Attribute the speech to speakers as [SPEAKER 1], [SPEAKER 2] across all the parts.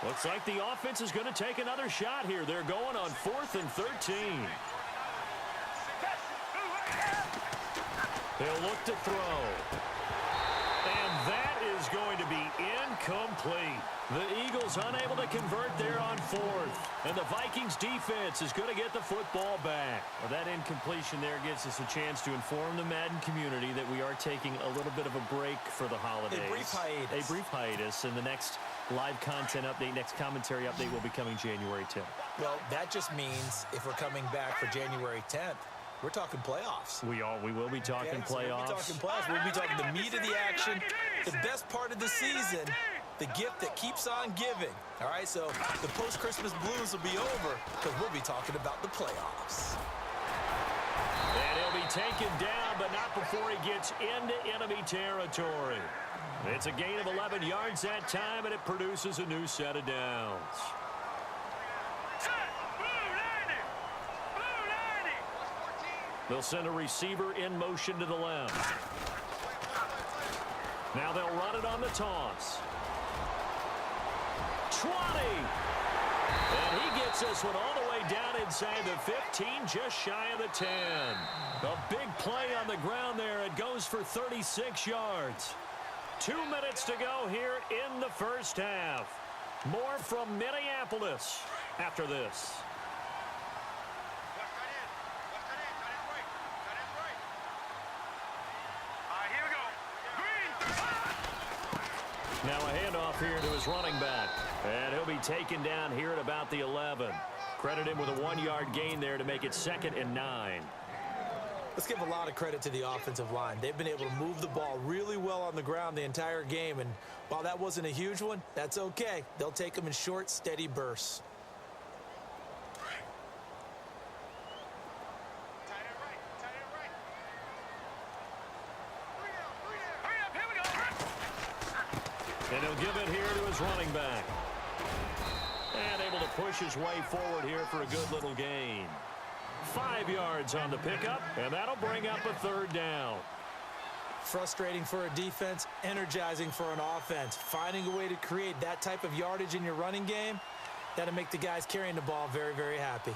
[SPEAKER 1] Looks like the offense is going to take another shot here. They're going on 4th and 13. He'll look to throw. And that is going to be incomplete. The Eagles unable to convert there on 4th. And the Vikings defense is going to get the football back. Well, that incompletion there gives us a chance to inform the Madden community that we are taking a little bit of a break for the holidays. A brief hiatus. And the next live content update, next commentary update will be coming January 10th.
[SPEAKER 2] Well, that just means if we're coming back for January 10th, we're talking playoffs.
[SPEAKER 1] We will be talking playoffs.
[SPEAKER 2] We'll be talking the meat of the action, the best part of the season, the gift that keeps on giving. All right, so the post-Christmas blues will be over because we'll be talking about the playoffs.
[SPEAKER 1] And he'll be taken down, but not before he gets into enemy territory. It's a gain of 11 yards that time, and it produces a new set of downs. They'll send a receiver in motion to the left. Now they'll run it on the toss. 20. And he gets this one all the way down inside the 15, just shy of the 10. A big play on the ground there. It goes for 36 yards. 2 minutes to go here in the first half. More from Minneapolis after this. Now a handoff here to his running back. And he'll be taken down here at about the 11. Credit him with a 1-yard gain there to make it 2nd and 9.
[SPEAKER 2] Let's give a lot of credit to the offensive line. They've been able to move the ball really well on the ground the entire game. And while that wasn't a huge one, that's okay. They'll take them in short, steady bursts.
[SPEAKER 1] And he'll give it here to his running back. And able to push his way forward here for a good little gain. 5 yards on the pickup, and that'll bring up a 3rd down.
[SPEAKER 2] Frustrating for a defense, energizing for an offense. Finding a way to create that type of yardage in your running game, that'll make the guys carrying the ball very, very happy.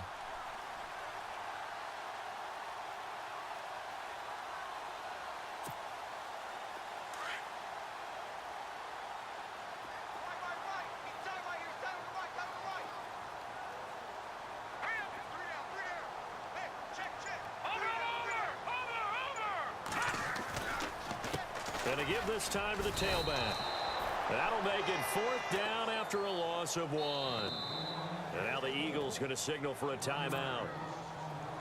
[SPEAKER 1] And to give this time to the tailback. That'll make it 4th down after a loss of 1. And now the Eagles going to signal for a timeout.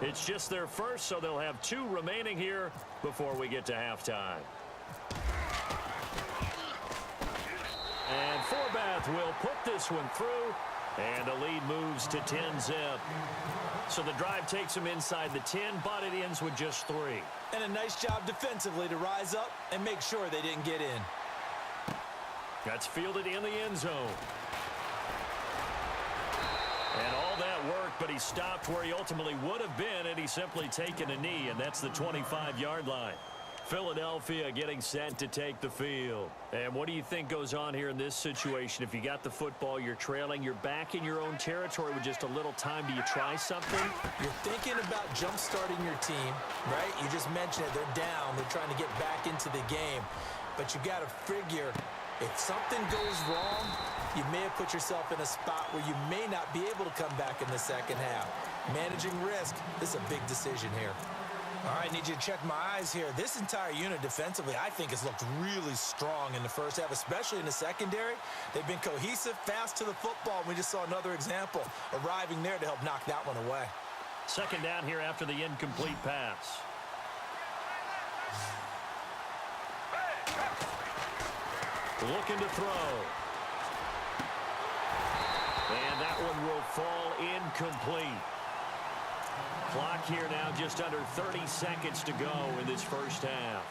[SPEAKER 1] It's just their first, so they'll have 2 remaining here before we get to halftime. And Forbath will put this one through, and the lead moves to 10-zip. So the drive takes them inside the 10, but it ends with just 3.
[SPEAKER 2] And a nice job defensively to rise up and make sure they didn't get in.
[SPEAKER 1] That's fielded in the end zone. And all that worked, but he stopped where he ultimately would have been, and he's simply taken a knee, and that's the 25-yard line. Philadelphia getting set to take the field. And what do you think goes on here in this situation? If you got the football, you're trailing, you're back in your own territory with just a little time. Do you try something?
[SPEAKER 2] You're thinking about jump-starting your team, right? You just mentioned it. They're down. They're trying to get back into the game. But you got to figure, if something goes wrong, you may have put yourself in a spot where you may not be able to come back in the second half. Managing risk, this is a big decision here. All right, need you to check my eyes here. This entire unit defensively, I think, has looked really strong in the first half, especially in the secondary. They've been cohesive, fast to the football. We just saw another example arriving there to help knock that one away.
[SPEAKER 1] 2nd down here after the incomplete pass. Looking to throw. And that one will fall incomplete. Clock here now just under 30 seconds to go in this first half.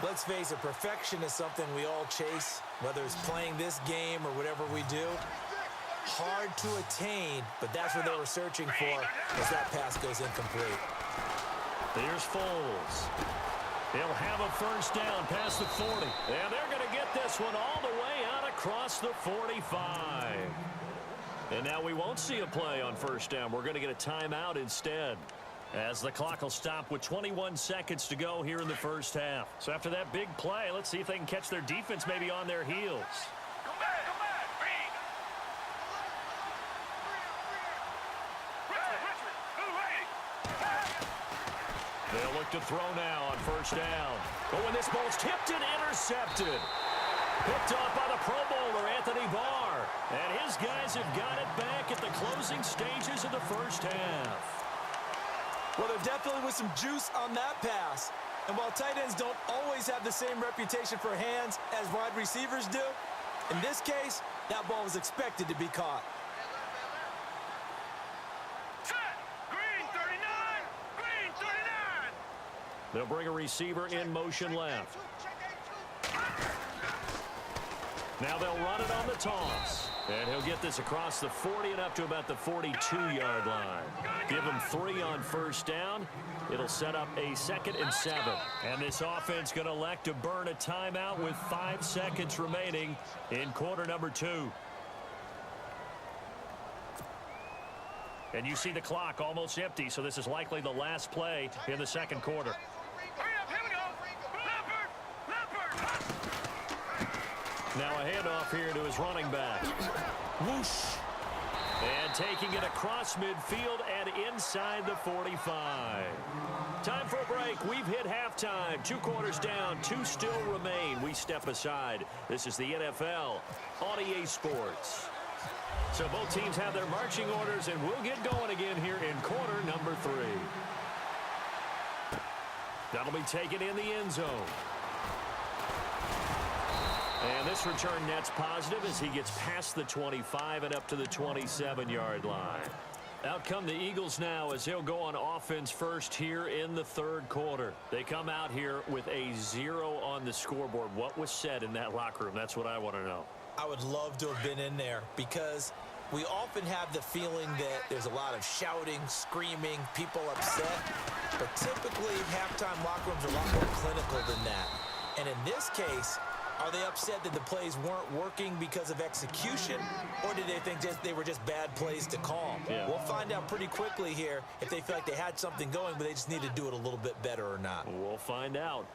[SPEAKER 2] Let's face it, perfection is something we all chase, whether it's playing this game or whatever we do. Hard to attain, but that's what they were searching for as that pass goes incomplete.
[SPEAKER 1] Here's Foles. He'll have a first down past the 40. And they're going to get this one all the way out across the 45. And now we won't see a play on first down. We're going to get a timeout instead, as the clock will stop with 21 seconds to go here in the first half. So after that big play, let's see if they can catch their defense maybe on their heels. They'll look to throw now on first down. But when this ball's tipped and intercepted. Picked off by the Pro Bowler, Anthony Barr. And his guys have got it back at the closing stages of the first half.
[SPEAKER 2] Well, there definitely was some juice on that pass. And while tight ends don't always have the same reputation for hands as wide receivers do, in this case, that ball was expected to be caught.
[SPEAKER 1] They'll bring a receiver in motion left. Now they'll run it on the toss. And he'll get this across the 40 and up to about the 42-yard line. Give him 3 on first down. It'll set up a 2nd and 7. And this offense going to elect to burn a timeout with 5 seconds remaining in quarter number 2. And you see the clock almost empty, so this is likely the last play in the second quarter. Now a handoff here to his running back. Whoosh. And taking it across midfield and inside the 45. Time for a break. We've hit halftime. 2 quarters down, 2 still remain. We step aside. This is the NFL on EA Sports. So both teams have their marching orders, and we'll get going again here in quarter number 3. That'll be taken in the end zone. And this return net's positive as he gets past the 25 and up to the 27-yard line. Out come the Eagles now as they'll go on offense first here in the third quarter. They come out here with a 0 on the scoreboard. What was said in that locker room? That's what I want to know.
[SPEAKER 2] I would love to have been in there because we often have the feeling that there's a lot of shouting, screaming, people upset. But typically, halftime locker rooms are a lot more clinical than that. And in this case, are they upset that the plays weren't working because of execution, or did they think they were just bad plays to call?
[SPEAKER 1] Yeah.
[SPEAKER 2] We'll find out pretty quickly here if they feel like they had something going, but they just need to do it a little bit better or not.
[SPEAKER 1] We'll find out.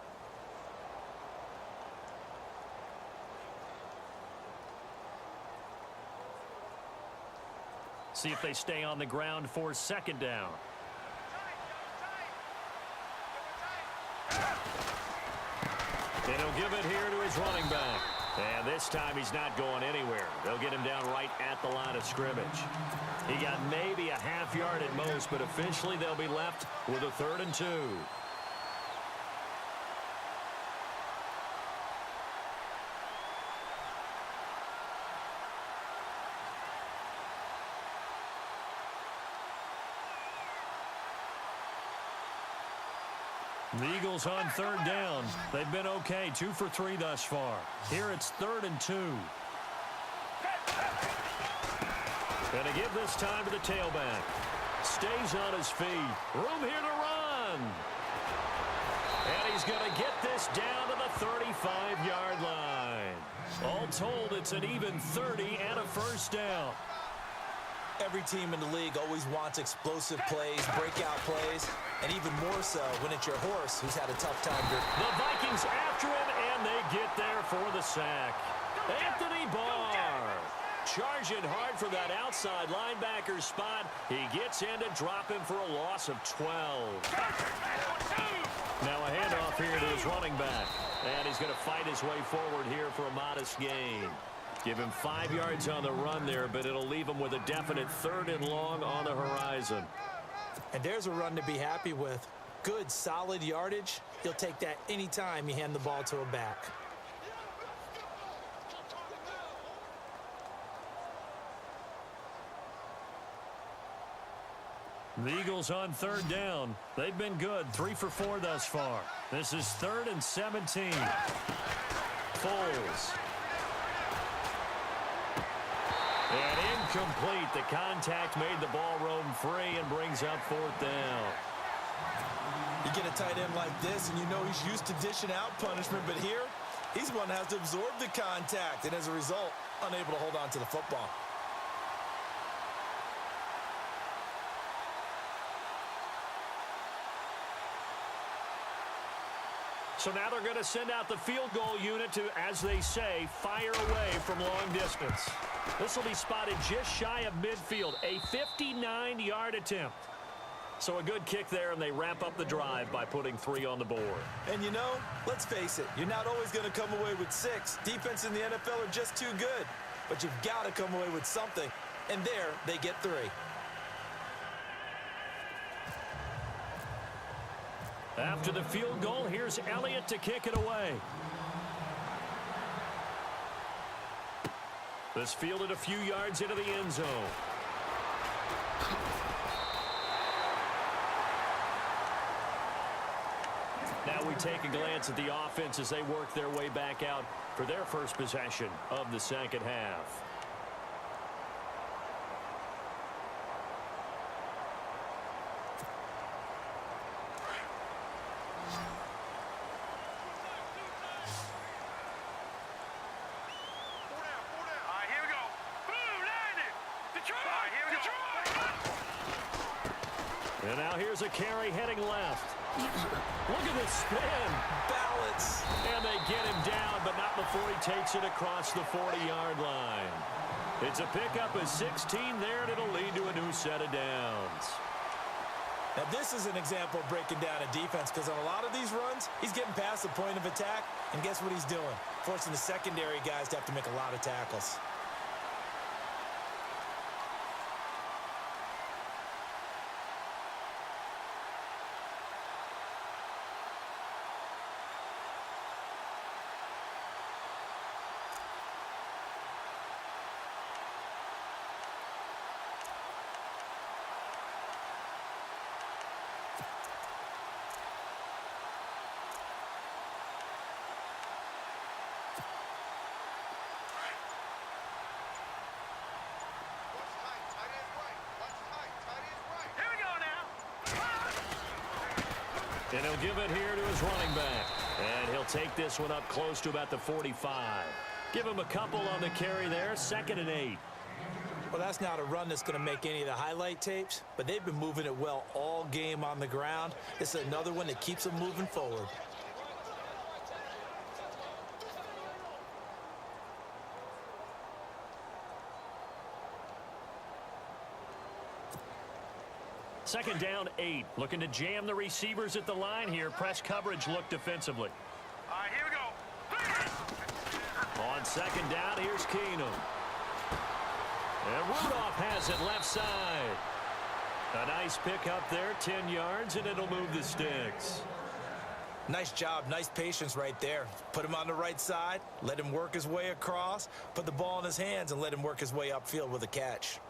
[SPEAKER 1] See if they stay on the ground for second down. And he'll give it here to his running back. And this time he's not going anywhere. They'll get him down right at the line of scrimmage. He got maybe a half yard at most, but officially they'll be left with a 3rd and 2. The Eagles on 3rd down. They've been okay, 2 for 3 thus far. Here it's 3rd and 2. And to give this time to the tailback. Stays on his feet. Room here to run. And he's going to get this down to the 35-yard line. All told, it's an even 30 and a first down.
[SPEAKER 2] Every team in the league always wants explosive plays, breakout plays, and even more so when it's your horse who's had a tough time.
[SPEAKER 1] The Vikings after him, and they get there for the sack. Anthony Barr charging hard for that outside linebacker spot. He gets in to drop him for a loss of 12. Now a handoff here to his running back. And he's going to fight his way forward here for a modest gain. Give him 5 yards on the run there, but it'll leave him with a definite 3rd and long on the horizon.
[SPEAKER 2] And there's a run to be happy with. Good, solid yardage. He'll take that anytime you hand the ball to a back.
[SPEAKER 1] The Eagles on 3rd down. They've been good, 3 for 4 thus far. This is 3rd and 17. Foles. And incomplete. The contact made the ball roam free and brings up 4th down.
[SPEAKER 2] You get a tight end like this, and you know he's used to dishing out punishment, but here, he's one that has to absorb the contact, and as a result, unable to hold on to the football.
[SPEAKER 1] So now they're going to send out the field goal unit to, as they say, fire away from long distance. This will be spotted just shy of midfield, a 59-yard attempt. So a good kick there, and they wrap up the drive by putting 3 on the board.
[SPEAKER 2] And you know, let's face it, you're not always going to come away with 6. Defense in the NFL are just too good. But you've got to come away with something. And there, they get 3.
[SPEAKER 1] After the field goal, here's Elliott to kick it away. This fielded a few yards into the end zone. Now we take a glance at the offense as they work their way back out for their first possession of the second half. And now here's a carry heading left. Look at this spin.
[SPEAKER 2] Balance.
[SPEAKER 1] And they get him down, but not before he takes it across the 40-yard line. It's a pickup of 16 there, and it'll lead to a new set of downs.
[SPEAKER 2] Now, this is an example of breaking down a defense, because on a lot of these runs, he's getting past the point of attack, and guess what he's doing? Forcing the secondary guys to have to make a lot of tackles.
[SPEAKER 1] And he'll give it here to his running back. And he'll take this one up close to about the 45. Give him a couple on the carry there, 2nd and 8.
[SPEAKER 2] Well, that's not a run that's going to make any of the highlight tapes, but they've been moving it well all game on the ground. This is another one that keeps them moving forward.
[SPEAKER 1] Second down, 8. Looking to jam the receivers at the line here. Press coverage look defensively.
[SPEAKER 3] All right, here we go.
[SPEAKER 1] On second down, here's Keenum. And Rudolph has it left side. A nice pick up there, 10 yards, and it'll move the sticks.
[SPEAKER 2] Nice job, nice patience right there. Put him on the right side, let him work his way across, put the ball in his hands, and let him work his way upfield with a catch.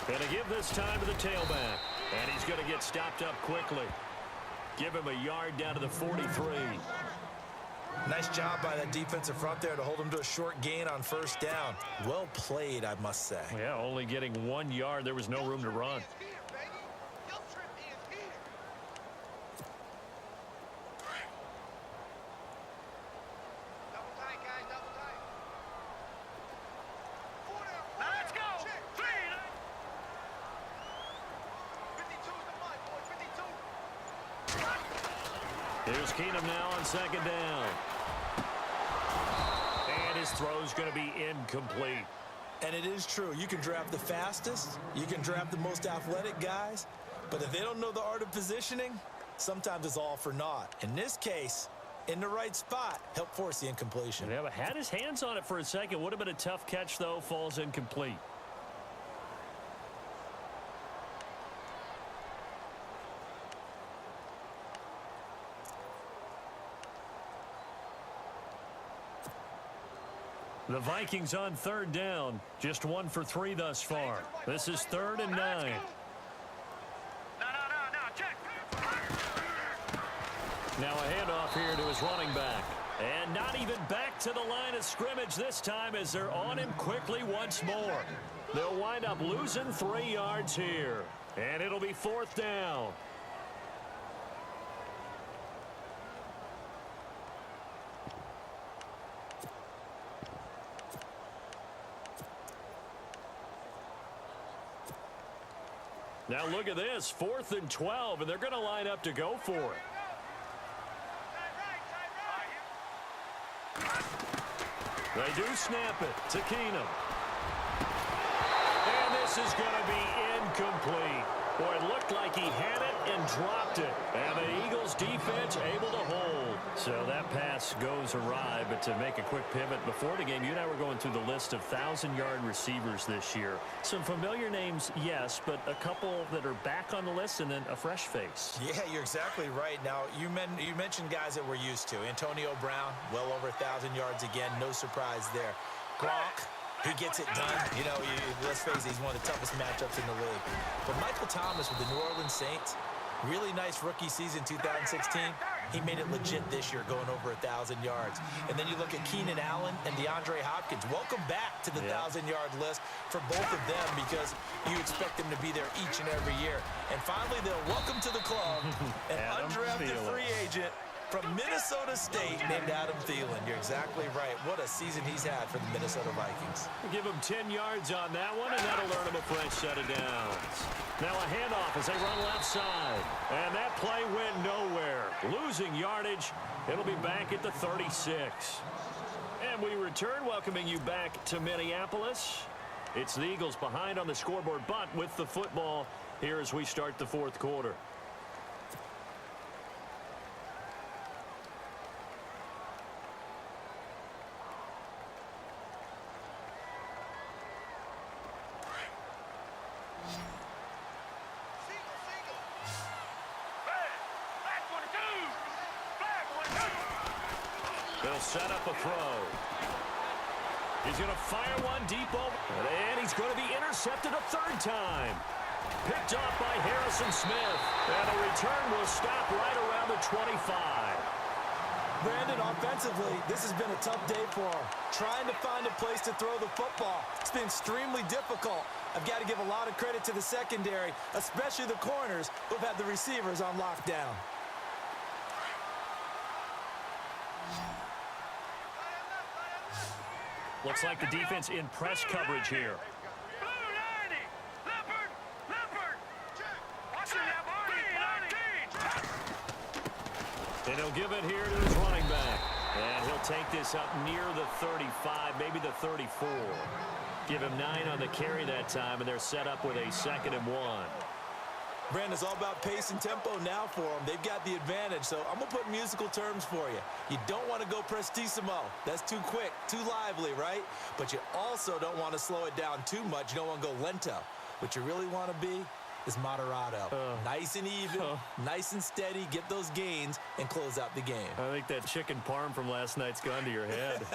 [SPEAKER 1] Going to give this time to the tailback. And he's going to get stopped up quickly. Give him a yard down to the 43.
[SPEAKER 2] Nice job by that defensive front there to hold him to a short gain on first down. Well played, I must say.
[SPEAKER 1] Yeah, only getting 1 yard. There was no room to run. Here's Keenum now on second down. And his throw's going to be incomplete.
[SPEAKER 2] And it is true. You can draft the fastest. You can draft the most athletic guys. But if they don't know the art of positioning, sometimes it's all for naught. In this case, in the right spot, helped force the incompletion.
[SPEAKER 1] Yeah, but had his hands on it for a second. Would have been a tough catch, though. Falls incomplete. The Vikings on third down. Just 1 for 3 thus far. This is 3rd and 9. Now a handoff here to his running back. And not even back to the line of scrimmage this time as they're on him quickly once more. They'll wind up losing 3 yards here. And it'll be 4th down. Now look at this, 4th and 12, and they're going to line up to go for it. They do snap it to Keenum. And this is going to be incomplete. Boy, it looked like he had it and dropped it. And the Eagles defense able to hold. So that pass goes awry, but to make a quick pivot before the game, you and I were going through the list of 1,000-yard receivers this year. Some familiar names, yes, but a couple that are back on the list and then a fresh face.
[SPEAKER 2] Yeah, you're exactly right. Now, you mentioned guys that we're used to. Antonio Brown, well over 1,000 yards again. No surprise there. Gronk. He gets it done. You know, let's face it, he's one of the toughest matchups in the league. But Michael Thomas with the New Orleans Saints, really nice rookie season 2016. He made it legit this year, going over 1,000 yards. And then you look at Keenan Allen and DeAndre Hopkins. Welcome back to the 1,000-yard list for both of them because you expect them to be there each and every year. And finally, they'll welcome to the club an undrafted free agent from Minnesota State named Adam Thielen. You're exactly right. What a season he's had for the Minnesota Vikings.
[SPEAKER 1] Give him 10 yards on that one, and that'll earn him a fresh set of downs. Now a handoff as they run left side. And that play went nowhere. Losing yardage. It'll be back at the 36. And we return, welcoming you back to Minneapolis. It's the Eagles behind on the scoreboard, but with the football here as we start the 4th quarter. They'll set up a throw. He's going to fire one deep over. And he's going to be intercepted a 3rd time. Picked off by Harrison Smith. And the return will stop right around the 25.
[SPEAKER 2] Brandon, offensively, this has been a tough day for him. Trying to find a place to throw the football. It's been extremely difficult. I've got to give a lot of credit to the secondary, especially the corners who've had the receivers on lockdown.
[SPEAKER 1] Looks like the defense in press coverage here. And he'll give it here to his running back. And he'll take this up near the 35, maybe the 34. Give him 9 on the carry that time, and they're set up with a 2nd and 1.
[SPEAKER 2] Brandon, it's all about pace and tempo now for them. They've got the advantage, so I'm going to put musical terms for you. You don't want to go prestissimo. That's too quick, too lively, right? But you also don't want to slow it down too much. You don't want to go lento. What you really want to be is moderato. Nice and even, nice and steady, get those gains, and close out the game.
[SPEAKER 1] I think that chicken parm from last night's gone to your head.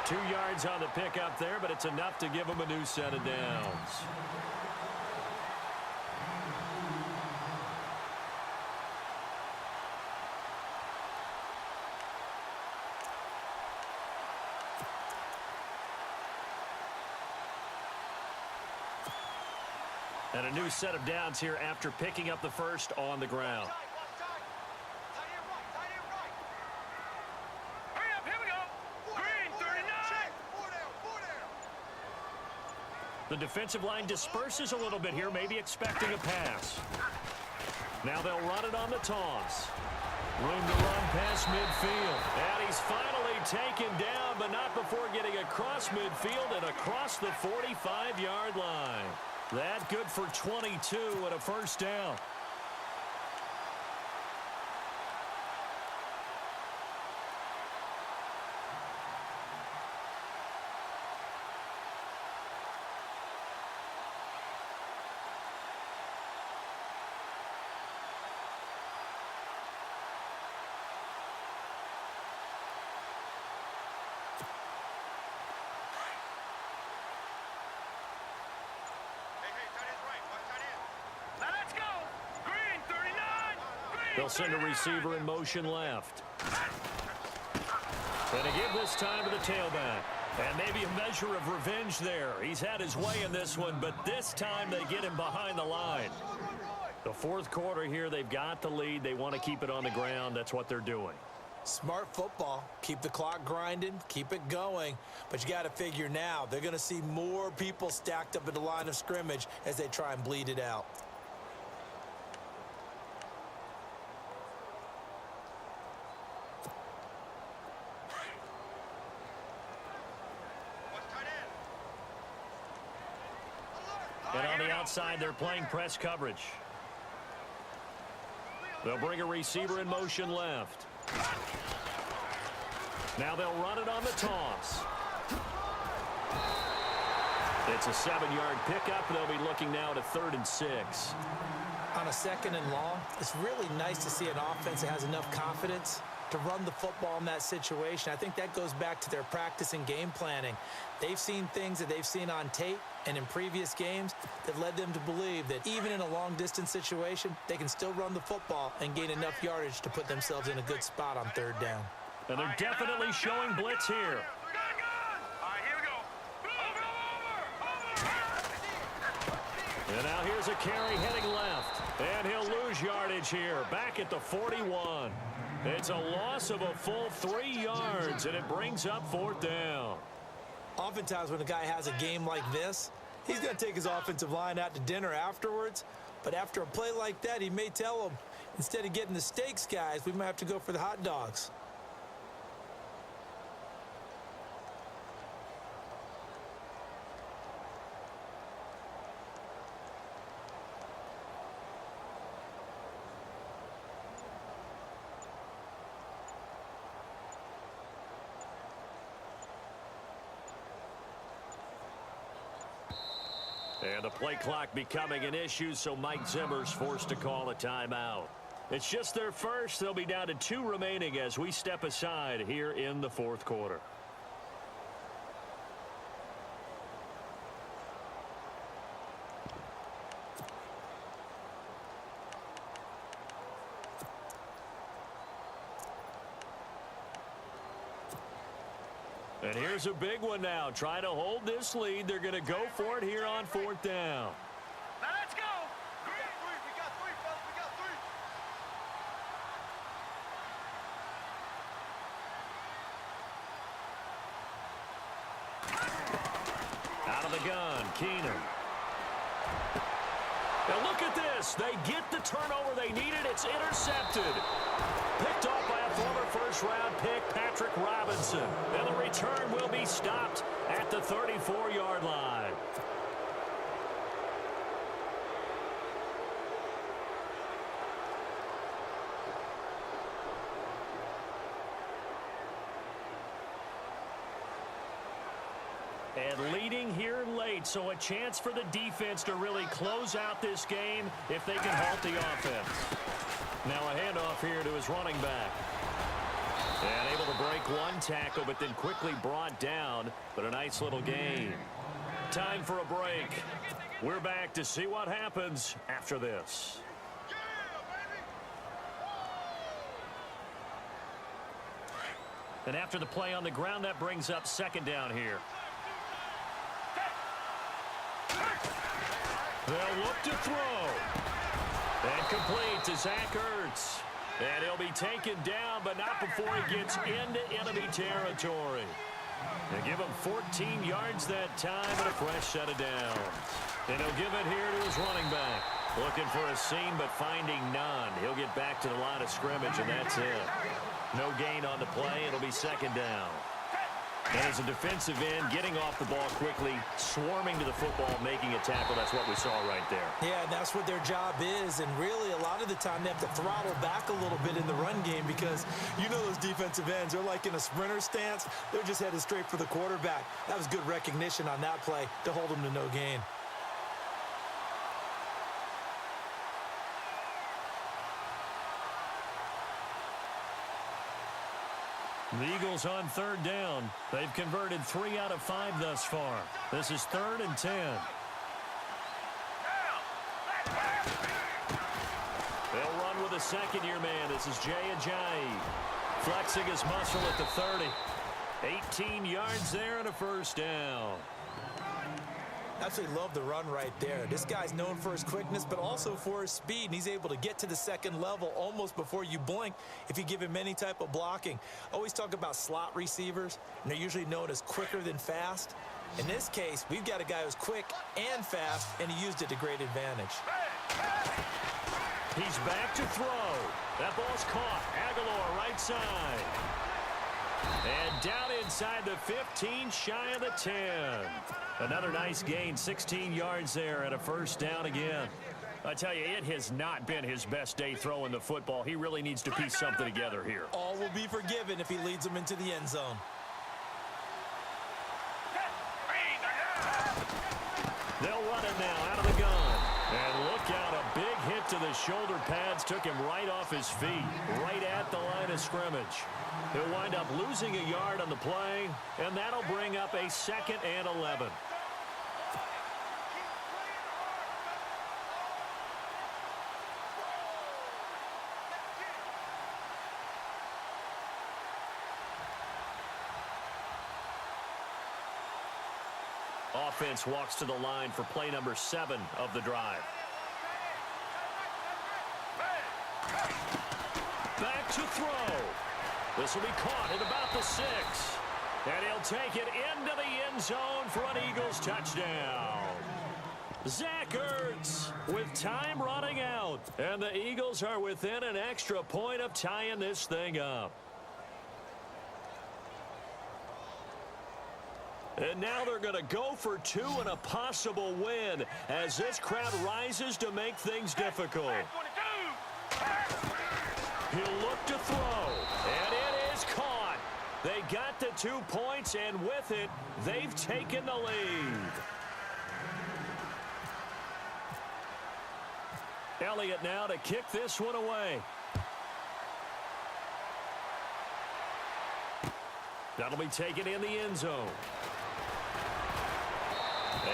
[SPEAKER 1] Two yards on the pickup there, but it's enough to give them a new set of downs. And a new set of downs here after picking up the first on the ground. The defensive line disperses a little bit here, maybe expecting a pass. Now they'll run it on the toss. Room to run past midfield. And he's finally taken down, but not before getting across midfield and across the 45-yard line. That good for 22 and a first down. They'll send a receiver in motion left. And to give this time to the tailback. And maybe a measure of revenge there. He's had his way in this one, but this time they get him behind the line. The fourth quarter here, they've got the lead. They want to keep it on the ground. That's what they're doing.
[SPEAKER 2] Smart football. Keep the clock grinding. Keep it going. But you got to figure now, they're going to see more people stacked up at the line of scrimmage as they try and bleed it out.
[SPEAKER 1] And on the outside, they're playing press coverage. They'll bring a receiver in motion left. Now they'll run it on the toss. It's a 7-yard pickup. They'll be looking now to 3rd and 6.
[SPEAKER 2] On a 2nd and long, it's really nice to see an offense that has enough confidence to run the football in that situation. I think that goes back to their practice and game planning. They've seen things that they've seen on tape and in previous games that led them to believe that even in a long-distance situation, they can still run the football and gain enough yardage to put themselves in a good spot on 3rd down.
[SPEAKER 1] And they're definitely showing blitz here.
[SPEAKER 3] All right, here we go.
[SPEAKER 1] And now here's a carry heading left. And he'll lose yardage here, back at the 41. It's a loss of a full 3 yards, and it brings up 4th down.
[SPEAKER 2] Oftentimes when a guy has a game like this, he's going to take his offensive line out to dinner afterwards. But after a play like that, he may tell them, instead of getting the steaks, guys, we might have to go for the hot dogs.
[SPEAKER 1] And the play clock becoming an issue, so Mike Zimmer's forced to call a timeout. It's just their first. They'll be down to 2 remaining as we step aside here in the 4th quarter. And here's a big one now. Trying to hold this lead. They're going to go for it here on 4th down.
[SPEAKER 3] Now let's go. We got three, fellas. We got 3.
[SPEAKER 1] Out of the gun, Keenum. Now look at this. They get the turnover they needed. It's intercepted. Picked off by a former first-round pick, Patrick Robinson. And the return will be stopped at the 34-yard line. And leading here late, so a chance for the defense to really close out this game if they can halt the offense. Now a handoff here to his running back. And able to break one tackle, but then quickly brought down. But a nice little gain. Time for a break. We're back to see what happens after this. And after the play on the ground, that brings up 2nd down here. They'll look to throw. And complete to Zach Ertz. And he'll be taken down, but not before he gets into enemy territory. They give him 14 yards that time and a fresh set of downs. And he'll give it here to his running back. Looking for a seam, but finding none. He'll get back to the line of scrimmage, and that's it. No gain on the play. It'll be 2nd down. And as a defensive end, getting off the ball quickly, swarming to the football, making a tackle. That's what we saw right there.
[SPEAKER 2] Yeah, and that's what their job is. And really, a lot of the time, they have to throttle back a little bit in the run game because you know those defensive ends, they're like in a sprinter stance. They're just headed straight for the quarterback. That was good recognition on that play to hold them to no gain.
[SPEAKER 1] The Eagles on 3rd down. They've converted 3 out of 5 thus far. This is 3rd and 10. They'll run with a second-year man. This is Jay Ajayi. Flexing his muscle at the 30. 18 yards there and a first down.
[SPEAKER 2] Absolutely love the run right there. This guy's known for his quickness, but also for his speed, and he's able to get to the second level almost before you blink if you give him any type of blocking. Always talk about slot receivers, and they're usually known as quicker than fast. In this case, we've got a guy who's quick and fast, and he used it to great advantage.
[SPEAKER 1] He's back to throw. That ball's caught. Aguilar right side. And down inside the 15, shy of the 10. Another nice gain, 16 yards there and a first down again. I tell you, it has not been his best day throwing the football. He really needs to piece something together here.
[SPEAKER 2] All will be forgiven if he leads them into the end zone.
[SPEAKER 1] They'll run it now out of the gun. And look out, a big hit to the shoulder pads took him right off his feet, right at the line of scrimmage. He'll wind up losing a yard on the play, and that'll bring up a 2nd and 11. Offense walks to the line for play number 7 of the drive. Back to throw. This will be caught at about the 6. And he'll take it into the end zone for an Eagles touchdown. Zach Ertz with time running out. And the Eagles are within an extra point of tying this thing up. And now they're going to go for 2 and a possible win as this crowd rises to make things difficult. He'll look to throw, and it is caught. They got the 2 points, and with it, they've taken the lead. Elliott now to kick this one away. That'll be taken in the end zone.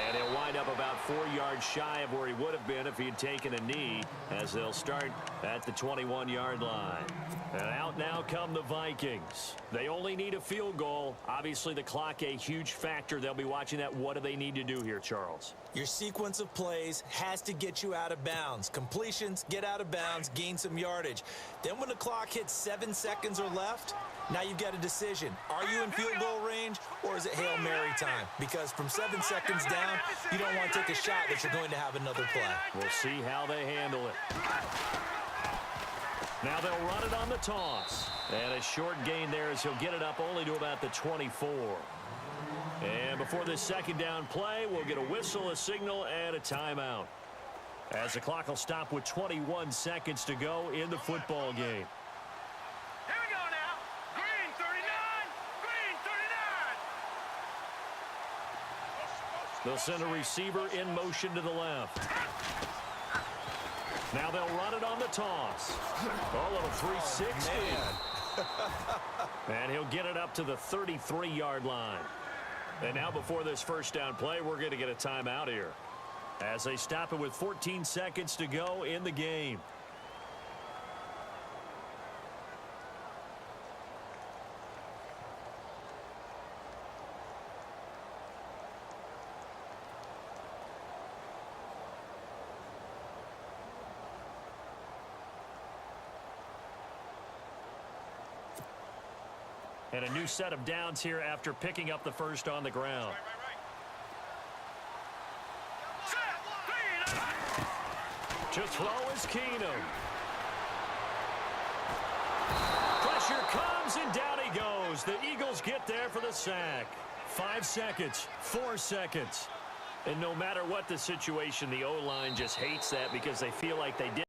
[SPEAKER 1] And he'll wind up about 4 yards shy of where he would have been if he had taken a knee, as they'll start at the 21-yard line. And out now come the Vikings. They only need a field goal. Obviously, the clock a huge factor. They'll be watching that. What do they need to do here, Charles?
[SPEAKER 2] Your sequence of plays has to get you out of bounds. Completions, get out of bounds, gain some yardage. Then when the clock hits 7 seconds or left, now you've got a decision. Are you in field goal range, or is it Hail Mary time? Because from 7 seconds down, you don't want to take a shot that you're going to have another play.
[SPEAKER 1] We'll see how they handle it. Now they'll run it on the toss. And a short gain there as he'll get it up only to about the 24. And before this second down play, we'll get a whistle, a signal, and a timeout. As the clock will stop with 21 seconds to go in the football game.
[SPEAKER 3] Here we go now. Green 39. Green 39.
[SPEAKER 1] They'll send a receiver in motion to the left. Now they'll run it on the toss. A little 360. And he'll get it up to the 33-yard line. And now before this first down play, we're going to get a timeout here, as they stop it with 14 seconds to go in the game. And a new set of downs here after picking up the first on the ground. To throw is Keenum. Pressure comes, and down he goes. The Eagles get there for the sack. 5 seconds, 4 seconds. And no matter what the situation, the O-line just hates that because they feel like they did.